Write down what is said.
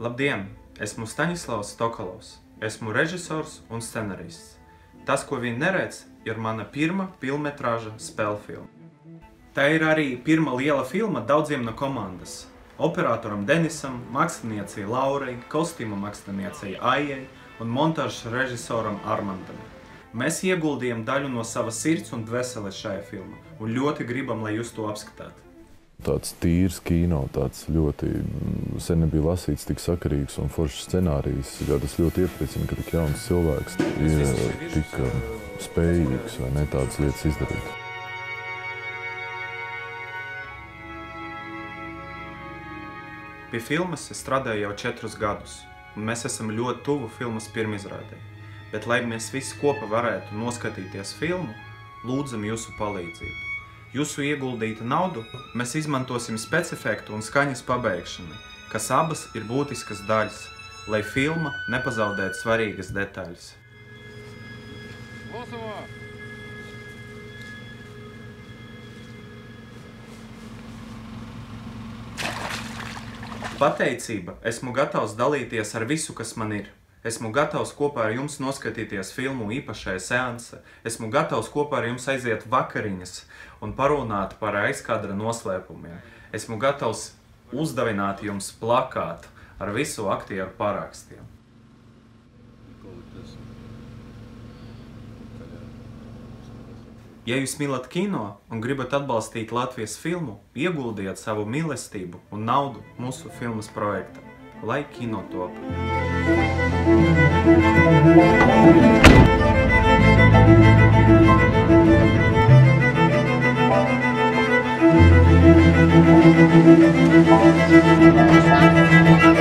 Labdien! Esmu Staņislavs Stokalovs. Esmu režisors un scenarists. Tas, ko viņi neredz, ir mana pirmā pilnmetrāža spēlfilma. Tā ir arī pirmā liela filma daudziem no komandas. Operatoram Denisam, māksliniecei Laurai, kostīma māksliniecei Aijai un montāžas režisoram Armandam. Mēs ieguldījām daļu no savas sirds un dvēseles šajā filmā un ļoti gribam, lai jūs to apskatāt. Tāds tīrs kino, tāds ļoti sen nebija lasīts tik sakarīgs un foršs scenārijs. Tas ļoti iepriecina, ka tik jauns cilvēks ir tik spējīgs vai ne tādas lietas izdarīt. Pie filmas es strādāju jau 4 gadus, un mēs esam ļoti tuvu filmas pirmizrādē. Bet, lai mēs visi kopā varētu noskatīties filmu, lūdzam jūsu palīdzību. Jūsu ieguldītu naudu mēs izmantosim specifektu un skaņas pabeigšanai, kas abas ir būtiskas daļas, lai filma nepazaudētu svarīgas detaļas. Pateicība, esmu gatavs dalīties ar visu, kas man ir. Esmu gatavs kopā ar jums noskatīties filmu īpašajā seanse. Esmu gatavs kopā ar jums aiziet vakariņas un parunāt par aizkadra noslēpumiem. Esmu gatavs uzdavināt jums plakātu ar visu aktieru parakstiem. Ja jūs mīlat kino un gribat atbalstīt Latvijas filmu, ieguldiet savu mīlestību un naudu mūsu filmas projektam, lai kino top. Thank you.